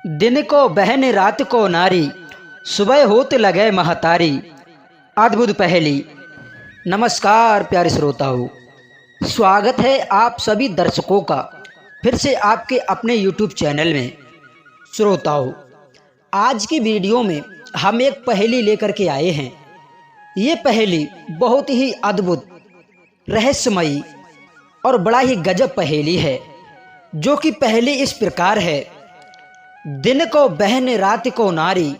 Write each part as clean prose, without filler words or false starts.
दिन को बहन रात को नारी, सुबह होत लगे महतारी। अद्भुत पहेली। नमस्कार प्यारे श्रोताओं, स्वागत है आप सभी दर्शकों का फिर से आपके अपने YouTube चैनल में। श्रोताओं, आज की वीडियो में हम एक पहेली लेकर के आए हैं। ये पहेली बहुत ही अद्भुत, रहस्यमयी और बड़ा ही गजब पहेली है, जो कि पहेली इस प्रकार है। दिन को बहन रात को नारी,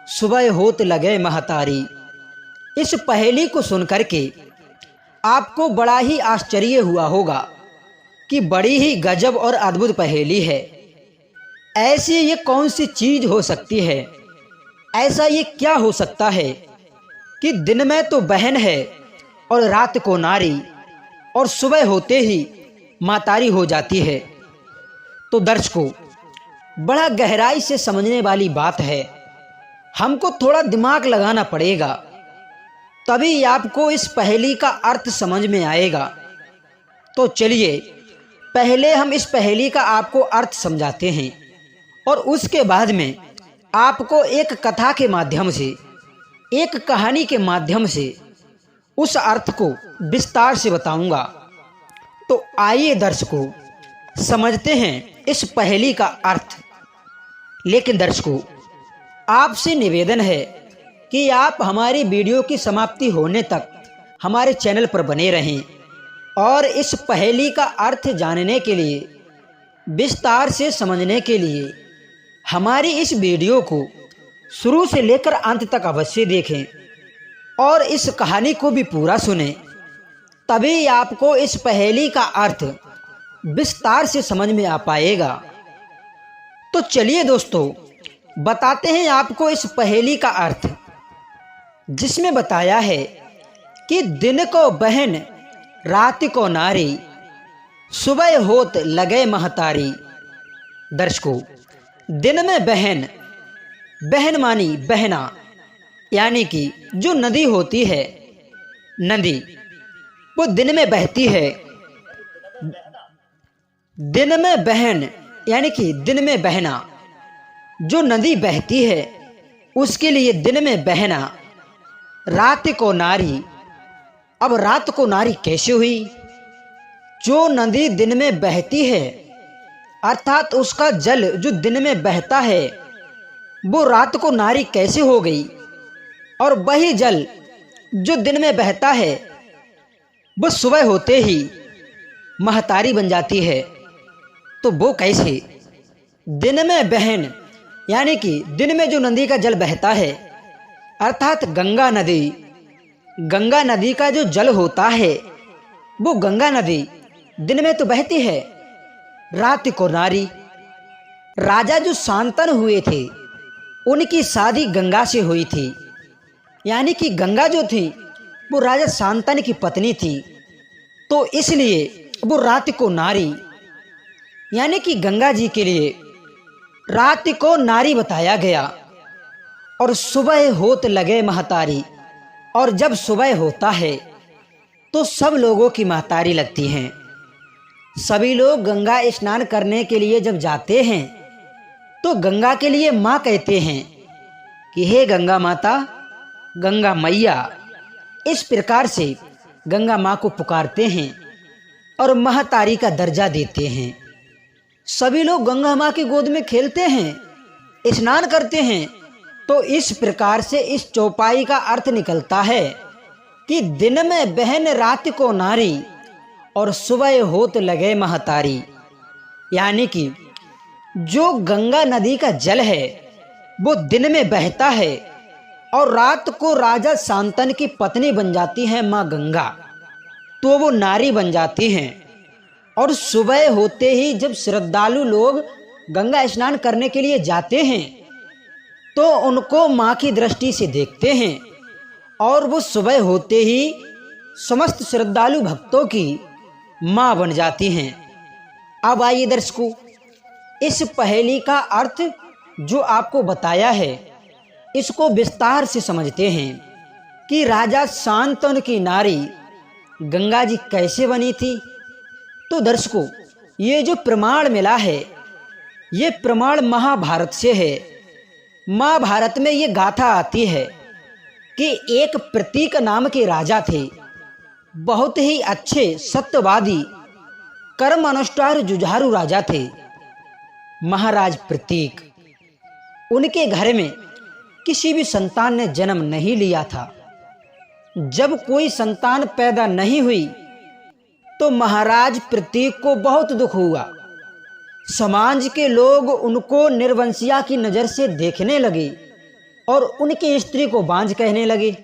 सुबह होत लगे महतारी। इस पहेली को सुनकर के आपको बड़ा ही आश्चर्य हुआ होगा कि बड़ी ही गजब और अद्भुत पहेली है। ऐसी ये कौन सी चीज हो सकती है, ऐसा ये क्या हो सकता है कि दिन में तो बहन है और रात को नारी और सुबह होते ही मातारी हो जाती है। तो दर्शकों, बड़ा गहराई से समझने वाली बात है। हमको थोड़ा दिमाग लगाना पड़ेगा, तभी आपको इस पहेली का अर्थ समझ में आएगा। तो चलिए पहले हम इस पहेली का आपको अर्थ समझाते हैं और उसके बाद में आपको एक कथा के माध्यम से, एक कहानी के माध्यम से उस अर्थ को विस्तार से बताऊंगा। तो आइए दर्शकों, समझते हैं इस पहेली का अर्थ। लेकिन दर्शकों, आपसे निवेदन है कि आप हमारी वीडियो की समाप्ति होने तक हमारे चैनल पर बने रहें और इस पहेली का अर्थ जानने के लिए, विस्तार से समझने के लिए हमारी इस वीडियो को शुरू से लेकर अंत तक अवश्य देखें और इस कहानी को भी पूरा सुनें। तभी आपको इस पहेली का अर्थ विस्तार से समझ में आ पाएगा। तो चलिए दोस्तों, बताते हैं आपको इस पहेली का अर्थ, जिसमें बताया है कि दिन को बहन रात को नारी, सुबह होत लगे महतारी। दर्शकों, दिन में बहन, बहन मानी बहना, यानी कि जो नदी होती है, नदी वो दिन में बहती है। दिन में बहन यानी कि दिन में बहना, जो नदी बहती है उसके लिए दिन में बहना। रात को नारी, अब रात को नारी कैसे हुई? जो नदी दिन में बहती है, अर्थात उसका जल जो दिन में बहता है, वो रात को नारी कैसे हो गई? और वही जल जो दिन में बहता है, वो सुबह होते ही महतारी बन जाती है। तो वो कैसे? दिन में बहन यानी कि दिन में जो नदी का जल बहता है, अर्थात गंगा नदी, गंगा नदी का जो जल होता है, वो गंगा नदी दिन में तो बहती है। रात को नारी, राजा जो शांतनु हुए थे, उनकी शादी गंगा से हुई थी, यानी कि गंगा जो थी वो राजा शांतनु की पत्नी थी। तो इसलिए वो रात को नारी, यानी कि गंगा जी के लिए रात को नारी बताया गया। और सुबह होत लगे महतारी, और जब सुबह होता है तो सब लोगों की महतारी लगती हैं। सभी लोग गंगा स्नान करने के लिए जब जाते हैं तो गंगा के लिए माँ कहते हैं कि हे गंगा माता, गंगा मैया। इस प्रकार से गंगा माँ को पुकारते हैं और महतारी का दर्जा देते हैं। सभी लोग गंगा माँ की गोद में खेलते हैं, स्नान करते हैं। तो इस प्रकार से इस चौपाई का अर्थ निकलता है कि दिन में बहन रात को नारी और सुबह होत लगे महतारी, यानी कि जो गंगा नदी का जल है वो दिन में बहता है और रात को राजा शांतनु की पत्नी बन जाती है माँ गंगा, तो वो नारी बन जाती हैं। और सुबह होते ही जब श्रद्धालु लोग गंगा स्नान करने के लिए जाते हैं तो उनको माँ की दृष्टि से देखते हैं और वो सुबह होते ही समस्त श्रद्धालु भक्तों की माँ बन जाती हैं। अब आइए दर्शकों, इस पहेली का अर्थ जो आपको बताया है, इसको विस्तार से समझते हैं कि राजा शांतनु की नारी गंगा जी कैसे बनी थी। तो दर्शकों, ये जो प्रमाण मिला है, ये प्रमाण महाभारत से है। महाभारत में ये गाथा आती है कि एक प्रतीक नाम के राजा थे, बहुत ही अच्छे सत्यवादी कर्म अनुष्ठान जुझारू राजा थे। महाराज प्रतीक, उनके घर में किसी भी संतान ने जन्म नहीं लिया था। जब कोई संतान पैदा नहीं हुई तो महाराज प्रतीक को बहुत दुख हुआ। समाज के लोग उनको निर्वंशिया की नज़र से देखने लगे और उनकी स्त्री को बांझ कहने लगे।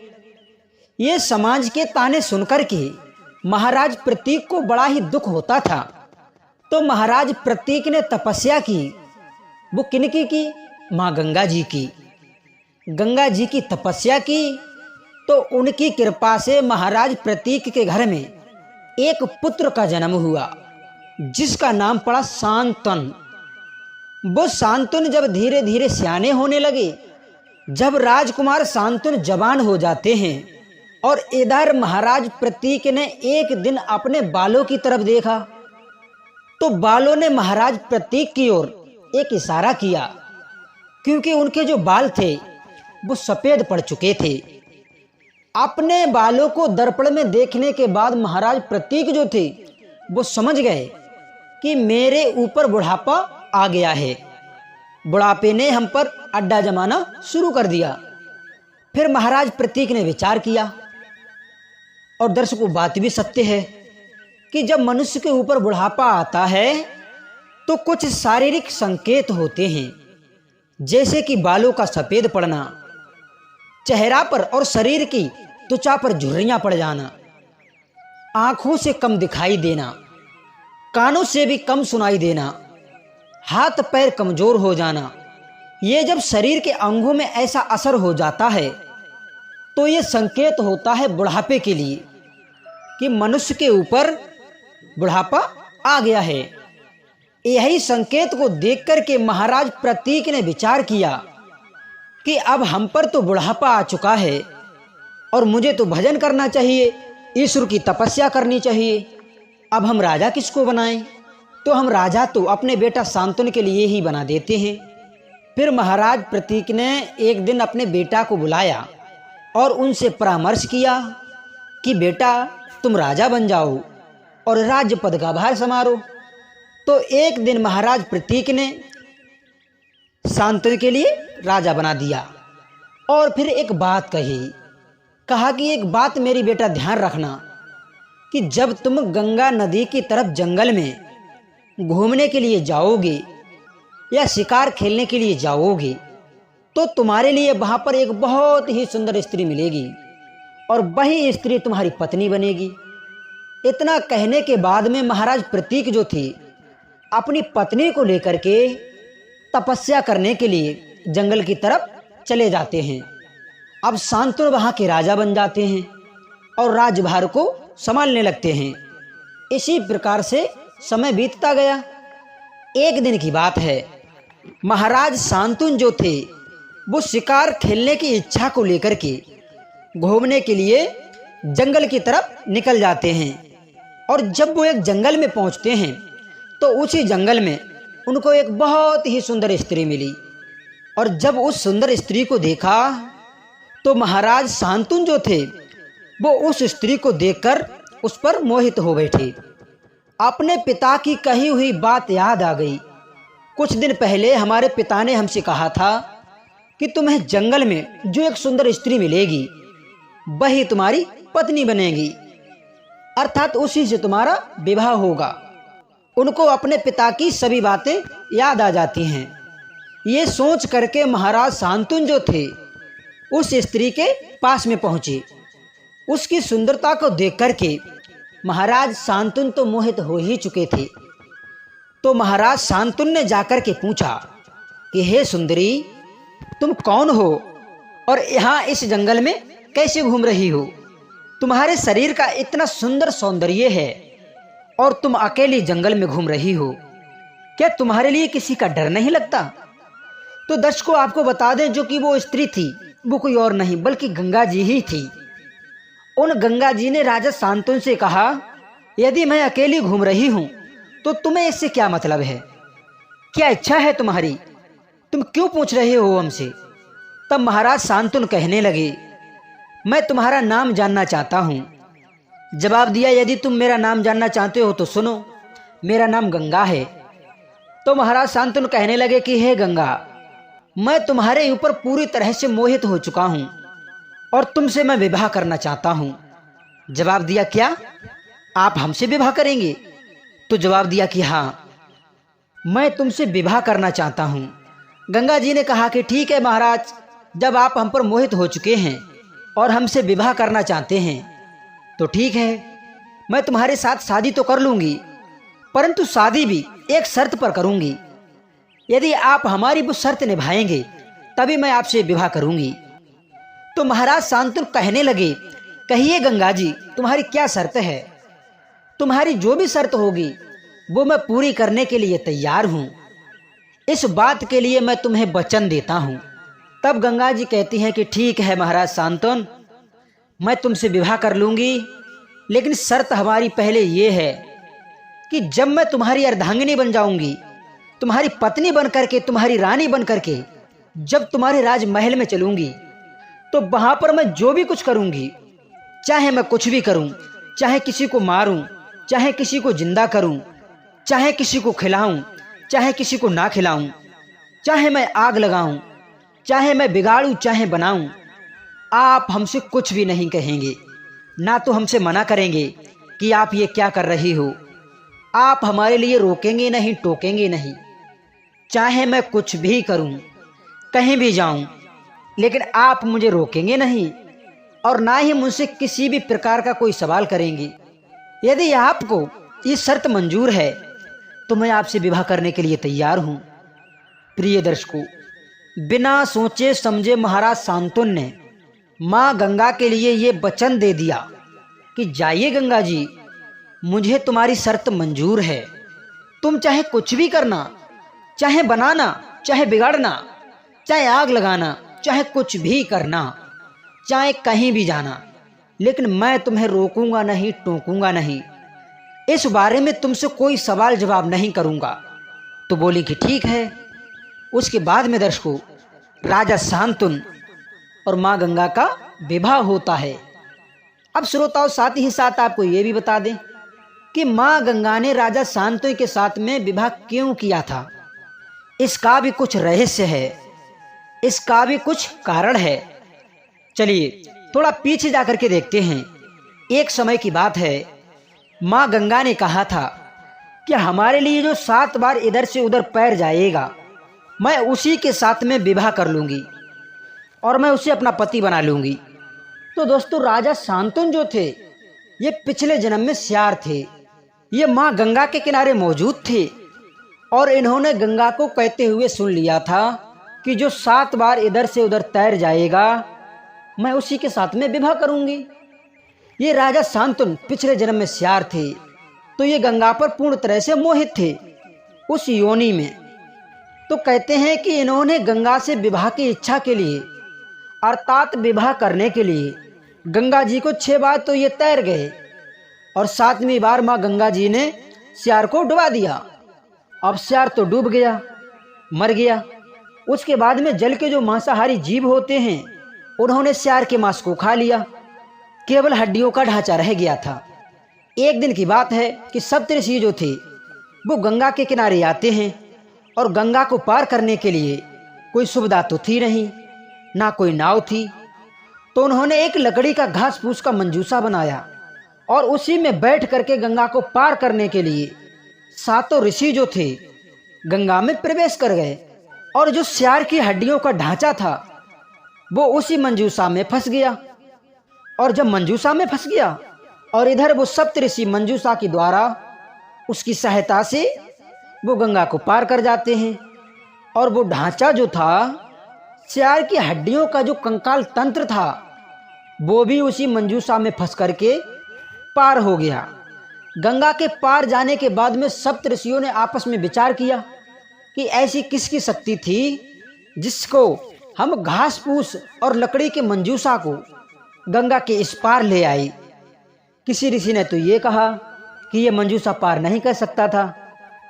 ये समाज के ताने सुनकर के महाराज प्रतीक को बड़ा ही दुख होता था। तो महाराज प्रतीक ने तपस्या की। वो किनकी की? माँ गंगा जी की। गंगा जी की तपस्या की तो उनकी कृपा से महाराज प्रतीक के घर में एक पुत्र का जन्म हुआ, जिसका नाम पड़ा शांतनु। वो शांतनु जब धीरे धीरे सियाने होने लगे, जब राजकुमार शांतनु जवान हो जाते हैं और इधर महाराज प्रतीक ने एक दिन अपने बालों की तरफ देखा तो बालों ने महाराज प्रतीक की ओर एक इशारा किया, क्योंकि उनके जो बाल थे वो सफ़ेद पड़ चुके थे। अपने बालों को दर्पण में देखने के बाद महाराज प्रतीक जो थे वो समझ गए कि मेरे ऊपर बुढ़ापा आ गया है। बुढ़ापे ने हम पर अड्डा जमाना शुरू कर दिया। फिर महाराज प्रतीक ने विचार किया, और दर्शकों बात भी सत्य है कि जब मनुष्य के ऊपर बुढ़ापा आता है तो कुछ शारीरिक संकेत होते हैं, जैसे कि बालों का सफ़ेद पड़ना, चेहरा पर और शरीर की त्वचा पर झुर्रियां पड़ जाना, आंखों से कम दिखाई देना, कानों से भी कम सुनाई देना, हाथ पैर कमजोर हो जाना। ये जब शरीर के अंगों में ऐसा असर हो जाता है तो ये संकेत होता है बुढ़ापे के लिए कि मनुष्य के ऊपर बुढ़ापा आ गया है। यही संकेत को देख कर के महाराज प्रतीक ने विचार किया कि अब हम पर तो बुढ़ापा आ चुका है और मुझे तो भजन करना चाहिए, ईश्वर की तपस्या करनी चाहिए। अब हम राजा किसको बनाएं? तो हम राजा तो अपने बेटा शांतनु के लिए ही बना देते हैं। फिर महाराज प्रतीक ने एक दिन अपने बेटा को बुलाया और उनसे परामर्श किया कि बेटा तुम राजा बन जाओ और राज्य पद का भार संभालो। तो एक दिन महाराज प्रतीक ने शांतनु के लिए राजा बना दिया और फिर एक बात कहा कि एक बात मेरी बेटा ध्यान रखना कि जब तुम गंगा नदी की तरफ जंगल में घूमने के लिए जाओगे या शिकार खेलने के लिए जाओगे तो तुम्हारे लिए वहाँ पर एक बहुत ही सुंदर स्त्री मिलेगी और वही स्त्री तुम्हारी पत्नी बनेगी। इतना कहने के बाद में महाराज प्रतीक जो थे अपनी पत्नी को लेकर के तपस्या करने के लिए जंगल की तरफ चले जाते हैं। अब शांतनु वहाँ के राजा बन जाते हैं और राज्यभार को संभालने लगते हैं। इसी प्रकार से समय बीतता गया। एक दिन की बात है, महाराज शांतनु जो थे वो शिकार खेलने की इच्छा को लेकर के घूमने के लिए जंगल की तरफ निकल जाते हैं। और जब वो एक जंगल में पहुंचते हैं तो उसी जंगल में उनको एक बहुत ही सुंदर स्त्री मिली। और जब उस सुंदर स्त्री को देखा तो महाराज शांतनु जो थे वो उस स्त्री को देखकर उस पर मोहित हो बैठे। अपने पिता की कही हुई बात याद आ गई। कुछ दिन पहले हमारे पिता ने हमसे कहा था कि तुम्हें जंगल में जो एक सुंदर स्त्री मिलेगी वही तुम्हारी पत्नी बनेगी, अर्थात उसी से तुम्हारा विवाह होगा। उनको अपने पिता की सभी बातें याद आ जाती हैं। ये सोच करके महाराज शांतनु जो थे उस स्त्री के पास में पहुंचे। उसकी सुंदरता को देख करके महाराज शांतनु तो मोहित हो ही चुके थे। तो महाराज शांतनु ने जाकर के पूछा कि हे सुंदरी, तुम कौन हो और यहाँ इस जंगल में कैसे घूम रही हो? तुम्हारे शरीर का इतना सुंदर सौंदर्य है और तुम अकेली जंगल में घूम रही हो, क्या तुम्हारे लिए किसी का डर नहीं लगता? तो दर्शकों आपको बता दें, जो कि वो स्त्री थी वो कोई और नहीं बल्कि गंगा जी ही थी। उन गंगा जी ने राजा शांतनु से कहा, यदि मैं अकेली घूम रही हूँ तो तुम्हें इससे क्या मतलब है? क्या इच्छा है तुम्हारी? तुम क्यों पूछ रहे हो हमसे? तब महाराज शांतनु कहने लगे, मैं तुम्हारा नाम जानना चाहता हूँ। जवाब दिया, यदि तुम मेरा नाम जानना चाहते हो तो सुनो, मेरा नाम गंगा है। तो महाराज शांतनु कहने लगे कि हे गंगा, मैं तुम्हारे ऊपर पूरी तरह से मोहित हो चुका हूँ और तुमसे मैं विवाह करना चाहता हूँ। जवाब दिया, क्या आप हमसे विवाह करेंगे? तो जवाब दिया कि हाँ, मैं तुमसे विवाह करना चाहता हूँ। गंगा जी ने कहा कि ठीक है महाराज, जब आप हम पर मोहित हो चुके हैं और हमसे विवाह करना चाहते हैं तो ठीक है, मैं तुम्हारे साथ शादी तो कर लूँगी, परंतु शादी भी एक शर्त पर करूँगी। यदि आप हमारी वो शर्त निभाएंगे तभी मैं आपसे विवाह करूँगी। तो महाराज शांतनु कहने लगे, कहिए गंगा जी, तुम्हारी क्या शर्त है? तुम्हारी जो भी शर्त होगी वो मैं पूरी करने के लिए तैयार हूँ। इस बात के लिए मैं तुम्हें वचन देता हूँ। तब गंगा जी कहती हैं कि ठीक है महाराज शांतनु, मैं तुमसे विवाह कर लूँगी, लेकिन शर्त हमारी पहले ये है कि जब मैं तुम्हारी अर्धांगिनी बन जाऊँगी, तुम्हारी पत्नी बन करके, तुम्हारी रानी बन करके जब तुम्हारे राजमहल में चलूँगी तो वहाँ पर मैं जो भी कुछ करूँगी, चाहे मैं कुछ भी करूँ, चाहे किसी को मारूँ, चाहे किसी को जिंदा करूँ, चाहे किसी को खिलाऊं, चाहे किसी को ना खिलाऊं, चाहे मैं आग लगाऊं, चाहे मैं बिगाड़ूं, चाहे बनाऊं, आप हमसे कुछ भी नहीं कहेंगे, ना तो हमसे मना करेंगे कि आप ये क्या कर रही हो। आप हमारे लिए रोकेंगे नहीं, टोकेंगे नहीं। चाहे मैं कुछ भी करूं, कहीं भी जाऊं, लेकिन आप मुझे रोकेंगे नहीं और ना ही मुझसे किसी भी प्रकार का कोई सवाल करेंगे। यदि आपको ये शर्त मंजूर है तो मैं आपसे विवाह करने के लिए तैयार हूँ। प्रिय दर्शकों, बिना सोचे समझे महाराज शांतनु ने माँ गंगा के लिए ये वचन दे दिया कि जाइए गंगा जी, मुझे तुम्हारी शर्त मंजूर है। तुम चाहे कुछ भी करना, चाहे बनाना, चाहे बिगाड़ना, चाहे आग लगाना, चाहे कुछ भी करना, चाहे कहीं भी जाना, लेकिन मैं तुम्हें रोकूंगा नहीं, टोकूंगा नहीं। इस बारे में तुमसे कोई सवाल जवाब नहीं करूंगा। तो बोली कि ठीक है। उसके बाद में दर्शकों, राजा शांतनु और माँ गंगा का विवाह होता है। अब श्रोताओं, साथ ही साथ आपको ये भी बता दें कि माँ गंगा ने राजा शांतनु के साथ में विवाह क्यों किया था। इसका भी कुछ रहस्य है, इसका भी कुछ कारण है। चलिए थोड़ा पीछे जाकर के देखते हैं। एक समय की बात है, माँ गंगा ने कहा था कि हमारे लिए जो 7 बार इधर से उधर पैर जाएगा, मैं उसी के साथ में विवाह कर लूँगी और मैं उसे अपना पति बना लूँगी। तो दोस्तों, राजा शांतनु जो थे, ये पिछले जन्म में सियार थे। ये माँ गंगा के किनारे मौजूद थे और इन्होंने गंगा को कहते हुए सुन लिया था कि जो 7 बार इधर से उधर तैर जाएगा, मैं उसी के साथ में विवाह करूँगी। ये राजा शांतनु पिछले जन्म में सियार थे, तो ये गंगा पर पूर्ण तरह से मोहित थे उस योनि में। तो कहते हैं कि इन्होंने गंगा से विवाह की इच्छा के लिए, अर्थात विवाह करने के लिए गंगा जी को 6 बार तो ये तैर गए और 7वीं बार माँ गंगा जी ने सियार को डुबा दिया। अब सियार तो डूब गया, मर गया। उसके बाद में जल के जो मांसाहारी जीव होते हैं, उन्होंने सियार के मांस को खा लिया, केवल हड्डियों का ढांचा रह गया था। एक दिन की बात है कि सप्तऋषि जो थे वो गंगा के किनारे आते हैं और गंगा को पार करने के लिए कोई सुविधा तो थी नहीं, ना कोई नाव थी। तो उन्होंने एक लकड़ी का घास फूस का मंजूसा बनाया और उसी में बैठ करके गंगा को पार करने के लिए 7 ऋषि जो थे गंगा में प्रवेश कर गए और जो सियार की हड्डियों का ढांचा था वो उसी मंजूसा में फंस गया। और जब मंजूसा में फंस गया और इधर वो सप्तऋषि मंजूसा के द्वारा उसकी सहायता से वो गंगा को पार कर जाते हैं और वो ढांचा जो था, सियार की हड्डियों का जो कंकाल तंत्र था, वो भी उसी मंजूसा में फंस करके पार हो गया। गंगा के पार जाने के बाद में सप्तऋषियों ने आपस में विचार किया कि ऐसी किसकी शक्ति थी जिसको हम घास फूस और लकड़ी के मंजूसा को गंगा के इस पार ले आई। किसी ऋषि ने तो ये कहा कि ये मंजूसा पार नहीं कर सकता था,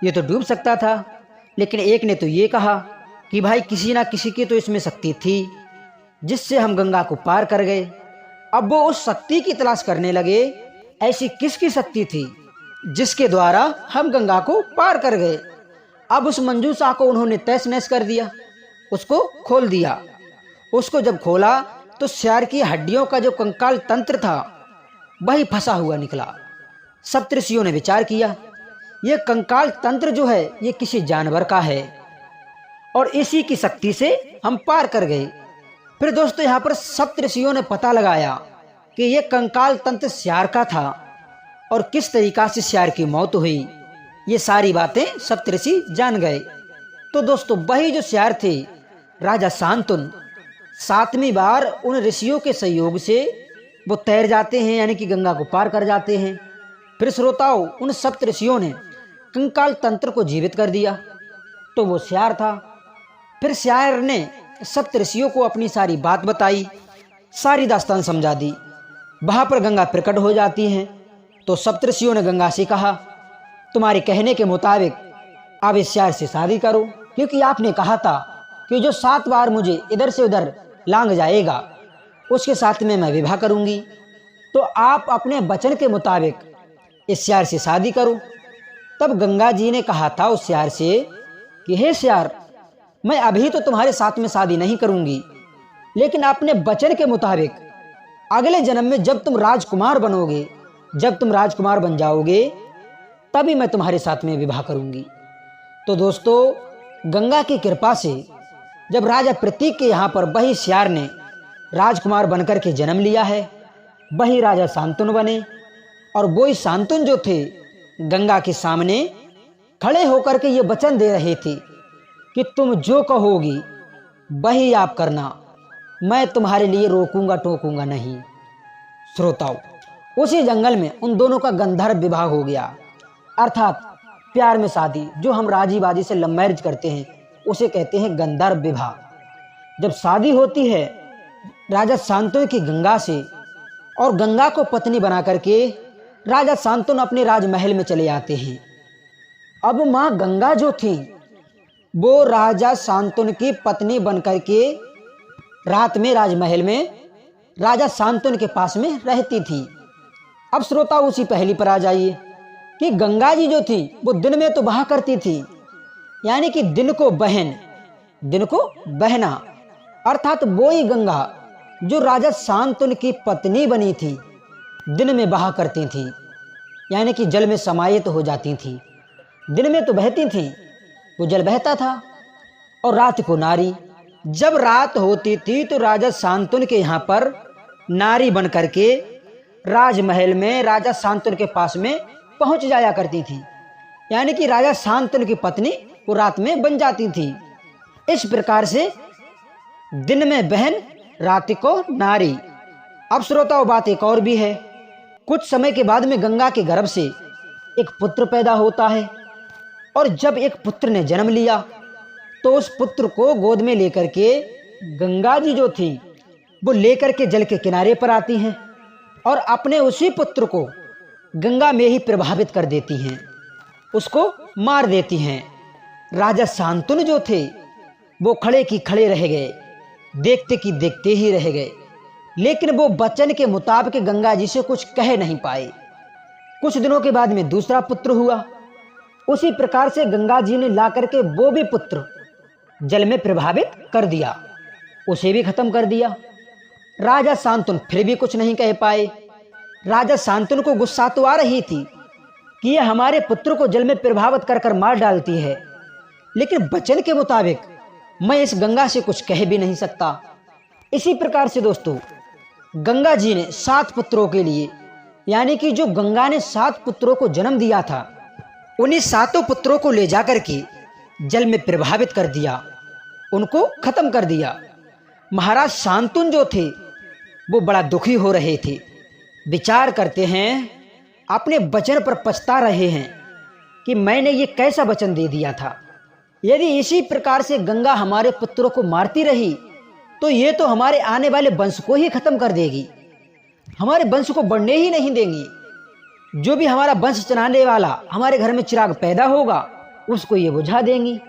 ये तो डूब सकता था, लेकिन एक ने तो ये कहा कि भाई किसी ना किसी की तो इसमें शक्ति थी जिससे हम गंगा को पार कर गए। अब वो उस शक्ति की तलाश करने लगे, ऐसी किसकी शक्ति थी जिसके द्वारा हम गंगा को पार कर गए। अब उस मंजूषा को उन्होंने तहस नहस कर दिया, उसको खोल दिया। उसको जब खोला तो सियार की हड्डियों का जो कंकाल तंत्र था वही फंसा हुआ निकला। सप्तऋषियों ने विचार किया, ये कंकाल तंत्र जो है ये किसी जानवर का है और इसी की शक्ति से हम पार कर गए। फिर दोस्तों यहाँ पर सप्तऋषियों ने पता लगाया कि ये कंकाल तंत्र सियार का था और किस तरीका से सियार की मौत हुई, ये सारी बातें सप्तऋषि जान गए। तो दोस्तों वही जो सियार थे राजा शांतनु, 7वीं बार उन ऋषियों के सहयोग से वो तैर जाते हैं, यानी कि गंगा को पार कर जाते हैं। फिर श्रोताओं, उन सप्तऋषियों ने कंकाल तंत्र को जीवित कर दिया, तो वो सियार था। फिर सियार ने सप्तऋषियों को अपनी सारी बात बताई, सारी दास्तान समझा दी। वहाँ पर गंगा प्रकट हो जाती हैं। तो सप्तऋषियों ने गंगा से कहा, तुम्हारे कहने के मुताबिक अब इस सियार से शादी करो, क्योंकि आपने कहा था कि जो 7 बार मुझे इधर से उधर लांग जाएगा उसके साथ में मैं विवाह करूंगी। तो आप अपने वचन के मुताबिक इस सियार से शादी करो। तब गंगा जी ने कहा था उस सियार से कि हे सियार, मैं अभी तो तुम्हारे साथ में शादी नहीं करूंगी, लेकिन अपने वचन के मुताबिक अगले जन्म में जब तुम राजकुमार बनोगे, जब तुम राजकुमार बन जाओगे तभी मैं तुम्हारे साथ में विवाह करूंगी। तो दोस्तों गंगा की कृपा से जब राजा प्रतीक के यहाँ पर वही सियार ने राजकुमार बनकर के जन्म लिया है, वही राजा शांतनु बने। और वही शांतनु जो थे गंगा के सामने खड़े होकर के ये वचन दे रहे थे कि तुम जो कहोगी वही आप करना, मैं तुम्हारे लिए रोकूंगा टोकूंगा नहीं। श्रोताओं, उसी जंगल में उन दोनों का गंधर्व विवाह हो गया, अर्थात प्यार में शादी, जो हम राजी बाजी से लव मैरिज करते हैं उसे कहते हैं गंधर्व विवाह। जब शादी होती है राजा शांतनु की गंगा से, और गंगा को पत्नी बना करके राजा शांतनु अपने राजमहल में चले आते हैं। अब माँ गंगा जो थी वो राजा शांतनु की पत्नी बनकर के रात में राजमहल में राजा शांतनु के पास में रहती थी। अब श्रोता उसी पहली पर आ जाइए कि गंगा जी जो थी वो दिन में तो बहा करती थी, यानी कि दिन को बहन, दिन को बहना, अर्थात वो ही गंगा जो राजा शांतनु की पत्नी बनी थी दिन में बहा करती थी, यानी कि जल में समाहित हो जाती थी। दिन में तो बहती थी, वो जल बहता था। और रात को नारी, जब रात होती थी तो राजा शांतनु के यहाँ पर नारी बन करके राजमहल में राजा शांतनु के पास में पहुंच जाया करती थी, यानी कि राजा शांतनु की पत्नी वो रात में बन जाती थी। इस प्रकार से दिन में बहन, रात को नारी। अब श्रोताओं बात एक और भी है। कुछ समय के बाद में गंगा के गर्भ से एक पुत्र पैदा होता है, और जब एक पुत्र ने जन्म लिया तो उस पुत्र को गोद में लेकर के गंगा जी जो थी वो लेकर के जल के किनारे पर आती हैं और अपने उसी पुत्र को गंगा में ही प्रभावित कर देती हैं, उसको मार देती हैं। राजा शांतनु जो थे वो खड़े की खड़े रह गए, देखते की देखते ही रह गए, लेकिन वो वचन के मुताबिक गंगा जी से कुछ कह नहीं पाए। कुछ दिनों के बाद में दूसरा पुत्र हुआ। उसी प्रकार से गंगा जी ने ला करके वो भी पुत्र जल में प्रभावित कर दिया, उसे भी खत्म कर दिया। राजा शांतनु फिर भी कुछ नहीं कह पाए। राजा शांतनु को गुस्सा तो आ रही थी कि ये हमारे पुत्र को जल में प्रभावित कर कर मार डालती है, लेकिन वचन के मुताबिक मैं इस गंगा से कुछ कह भी नहीं सकता। इसी प्रकार से दोस्तों गंगा जी ने 7 पुत्रों के लिए, यानी कि जो गंगा ने 7 पुत्रों को जन्म दिया था, उन्हीं 7 पुत्रों को ले जाकर के जल में प्रभावित कर दिया, उनको खत्म कर दिया। महाराज शांतनु जो थे वो बड़ा दुखी हो रहे थे, विचार करते हैं, अपने वचन पर पछता रहे हैं कि मैंने ये कैसा वचन दे दिया था। यदि इसी प्रकार से गंगा हमारे पुत्रों को मारती रही तो ये तो हमारे आने वाले वंश को ही खत्म कर देगी, हमारे वंश को बढ़ने ही नहीं देंगी। जो भी हमारा वंश चलाने वाला हमारे घर में चिराग पैदा होगा उसको ये बुझा देंगी।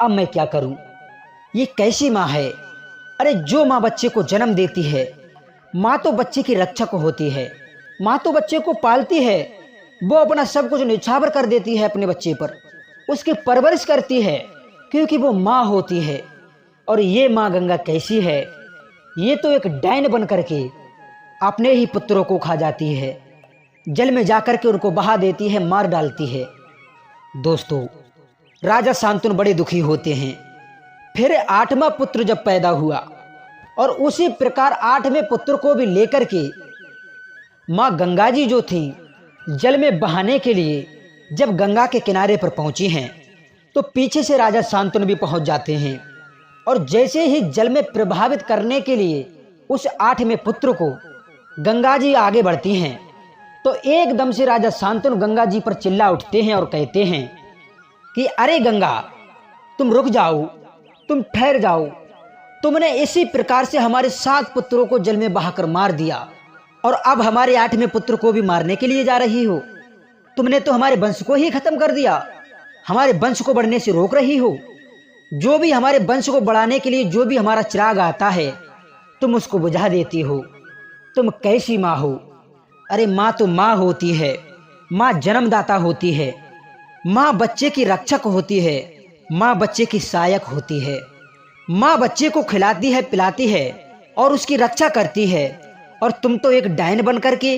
अब मैं क्या करूं? ये कैसी माँ है? अरे जो माँ बच्चे को जन्म देती है, माँ तो बच्चे की रक्षक होती है, माँ तो बच्चे को पालती है, वो अपना सब कुछ न्यौछावर कर देती है अपने बच्चे पर, उसकी परवरिश करती है क्योंकि वो माँ होती है। और ये माँ गंगा कैसी है? ये तो एक डायन बन करके अपने ही पुत्रों को खा जाती है, जल में जाकर के उनको बहा देती है, मार डालती है। दोस्तों, राजा शांतनु बड़े दुखी होते हैं। फिर 8वां पुत्र जब पैदा हुआ और उसी प्रकार 8वें पुत्र को भी लेकर के माँ गंगा जी जो थी जल में बहाने के लिए जब गंगा के किनारे पर पहुंची हैं, तो पीछे से राजा शांतनु भी पहुंच जाते हैं और जैसे ही जल में प्रभावित करने के लिए उस 8वें पुत्र को गंगा जी आगे बढ़ती हैं, तो एकदम से राजा शांतनु गंगा जी पर चिल्ला उठते हैं और कहते हैं कि अरे गंगा, तुम रुक जाओ, तुम ठहर जाओ। तुमने इसी प्रकार से हमारे 7 पुत्रों को जल में बहाकर मार दिया और अब हमारे 8वें पुत्र को भी मारने के लिए जा रही हो। तुमने तो हमारे वंश को ही खत्म कर दिया, हमारे वंश को बढ़ने से रोक रही हो। जो भी हमारे वंश को बढ़ाने के लिए जो भी हमारा चिराग आता है, तुम उसको बुझा देती हो। तुम कैसी माँ हो? अरे माँ तो माँ होती है, माँ जन्मदाता होती है, माँ बच्चे की रक्षक होती है, माँ बच्चे की सहायक होती है, माँ बच्चे को खिलाती है, पिलाती है और उसकी रक्षा करती है। और तुम तो एक डायन बन करके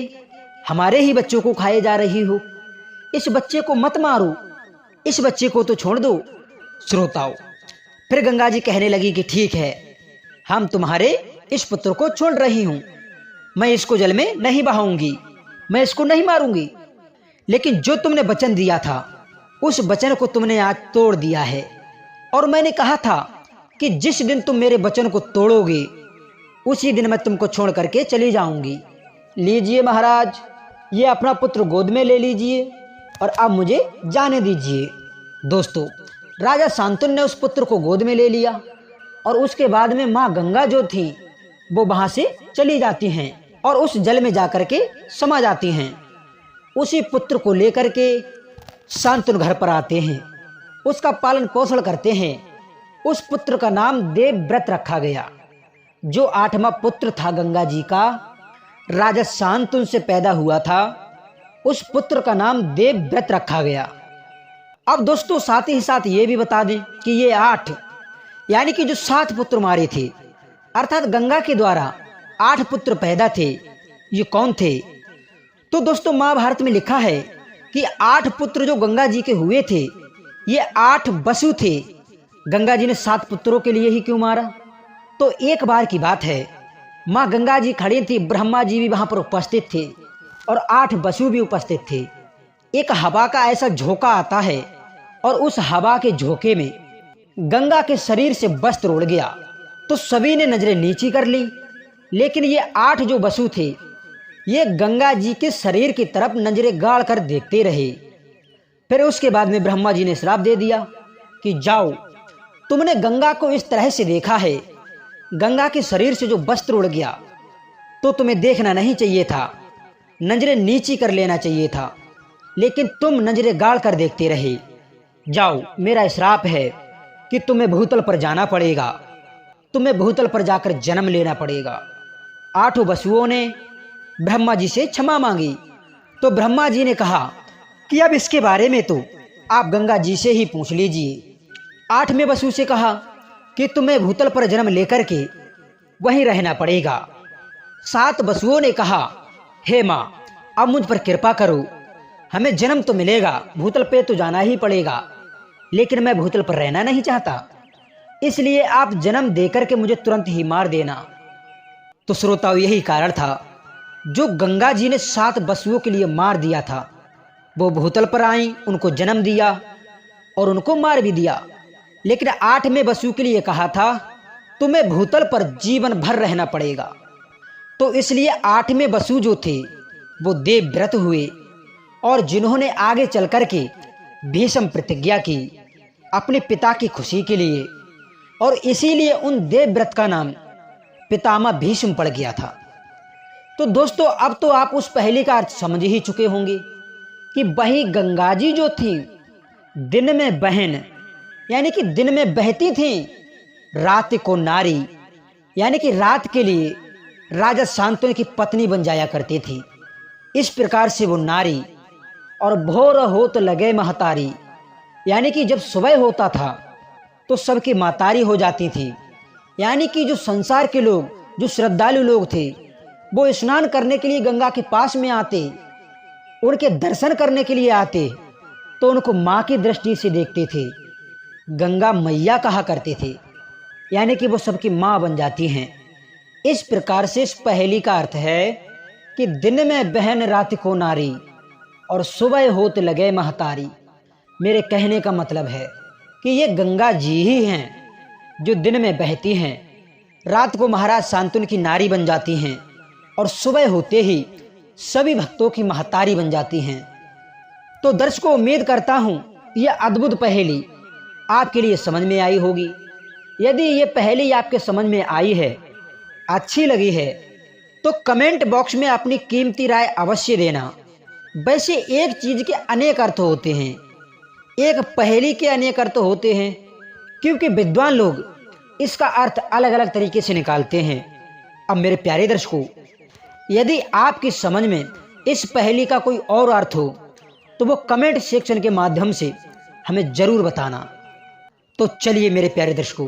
हमारे ही बच्चों को खाए जा रही हो। इस बच्चे को मत मारो, इस बच्चे को तो छोड़ दो। श्रोताओं, फिर गंगा जी कहने लगी कि ठीक है, हम तुम्हारे इस पुत्र को छोड़ रही हूं, मैं इसको जल में नहीं बहाऊंगी, मैं इसको नहीं मारूंगी। लेकिन जो तुमने वचन दिया था उस वचन को तुमने आज तोड़ दिया है। और मैंने कहा था कि जिस दिन तुम मेरे वचन को तोड़ोगे उसी दिन मैं तुमको छोड़ करके चली जाऊंगी। लीजिए महाराज, ये अपना पुत्र गोद में ले लीजिए और अब मुझे जाने दीजिए। दोस्तों, राजा शांतनु ने उस पुत्र को गोद में ले लिया और उसके बाद में माँ गंगा जो थी वो वहां से चली जाती हैं और उस जल में जाकर के समा जाती हैं। उसी पुत्र को लेकर के शांतनु घर पर आते हैं, उसका पालन पोषण करते हैं। उस पुत्र का नाम देवव्रत रखा गया। जो 8वां पुत्र था गंगा जी का, राजा शांतनु से पैदा हुआ था, उस पुत्र का नाम देवव्रत रखा गया। अब दोस्तों, साथ ही साथ ये भी बता दें कि ये 8 यानी कि जो 7 पुत्र मारे थे, अर्थात गंगा के द्वारा 8 पुत्र पैदा थे, ये कौन थे? तो दोस्तों, महाभारत में लिखा है कि 8 पुत्र जो गंगा जी के हुए थे, ये 8 बसु थे। गंगा जी ने 7 पुत्रों के लिए ही क्यों मारा? तो एक बार की बात है, माँ गंगा जी खड़ी थी, ब्रह्मा जी भी वहां पर उपस्थित थे और 8 बसु भी उपस्थित थे। एक हवा का ऐसा झोंका आता है और उस हवा के झोंके में गंगा के शरीर से वस्त्र उड़ गया। तो सभी ने नजरें नीची कर ली, लेकिन ये 8 जो बसु थे ये गंगा जी के शरीर की तरफ नजरें गाड़ कर देखते रहे। फिर उसके बाद में ब्रह्मा जी ने श्राप दे दिया कि जाओ, तुमने गंगा को इस तरह से देखा है, गंगा के शरीर से जो वस्त्र उड़ गया, तो तुम्हें देखना नहीं चाहिए था, नजरें नीची कर लेना चाहिए था, लेकिन तुम नजरें गाड़ कर देखते रहे। जाओ, मेरा श्राप है कि तुम्हें भूतल पर जाना पड़ेगा, तुम्हें भूतल पर जाकर जन्म लेना पड़ेगा। 8 बसुओं ने ब्रह्मा जी से क्षमा मांगी। तो ब्रह्मा जी ने कहा कि अब इसके बारे में तो आप गंगा जी से ही पूछ लीजिए। 8वें बसु से कहा कि तुम्हें भूतल पर जन्म लेकर के वहीं रहना पड़ेगा। 7 बसुओं ने कहा, हे माँ, अब मुझ पर कृपा करो, हमें जन्म तो मिलेगा, भूतल पे तो जाना ही पड़ेगा, लेकिन मैं भूतल पर रहना नहीं चाहता, इसलिए आप जन्म देकर के मुझे तुरंत ही मार देना। तो श्रोताओं, यही कारण था जो गंगा जी ने 7 बसुओं के लिए मार दिया था। वो भूतल पर आई, उनको जन्म दिया और उनको मार भी दिया, लेकिन 8वें बसु के लिए कहा था तुम्हें भूतल पर जीवन भर रहना पड़ेगा। तो इसलिए 8वें बसु जो थे वो देवव्रत हुए और जिन्होंने आगे चल कर के भीष्म प्रतिज्ञा की अपने पिता की खुशी के लिए, और इसीलिए उन देवव्रत का नाम पितामह भीष्म पड़ गया था। तो दोस्तों, अब तो आप उस पहेली का अर्थ समझ ही चुके होंगे कि वही गंगा जी जो थी दिन में बहन यानी कि दिन में बहती थी, रात को नारी यानी कि रात के लिए राजा शांतनु की पत्नी बन जाया करती थी। इस प्रकार से वो नारी और भोर होत लगे महतारी, यानी कि जब सुबह होता था तो सबकी मातारी हो जाती थी। यानी कि जो संसार के लोग, जो श्रद्धालु लोग थे, वो स्नान करने के लिए गंगा के पास में आते, उनके दर्शन करने के लिए आते तो उनको माँ की दृष्टि से देखते थे, गंगा मैया कहा करते थे, यानी कि वो सबकी माँ बन जाती हैं। इस प्रकार से इस पहेली का अर्थ है कि दिन में बहन रात को नारी और सुबह होत लगे महतारी। मेरे कहने का मतलब है कि ये गंगा जी ही हैं जो दिन में बहती हैं, रात को महाराज शांतनु की नारी बन जाती हैं और सुबह होते ही सभी भक्तों की महतारी बन जाती हैं। तो दर्शकों, उम्मीद करता हूँ यह अद्भुत पहेली आपके लिए समझ में आई होगी। यदि ये पहेली आपके समझ में आई है, अच्छी लगी है, तो कमेंट बॉक्स में अपनी कीमती राय अवश्य देना। वैसे एक चीज़ के अनेक अर्थ होते हैं, एक पहेली के अनेक अर्थ होते हैं, क्योंकि विद्वान लोग इसका अर्थ अलग अलग तरीके से निकालते हैं। अब मेरे प्यारे दर्शकों, यदि आपकी समझ में इस पहेली का कोई और अर्थ हो तो वो कमेंट सेक्शन के माध्यम से हमें ज़रूर बताना। तो चलिए मेरे प्यारे दर्शकों,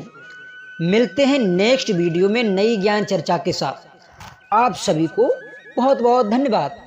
मिलते हैं नेक्स्ट वीडियो में नई ज्ञान चर्चा के साथ। आप सभी को बहुत बहुत धन्यवाद।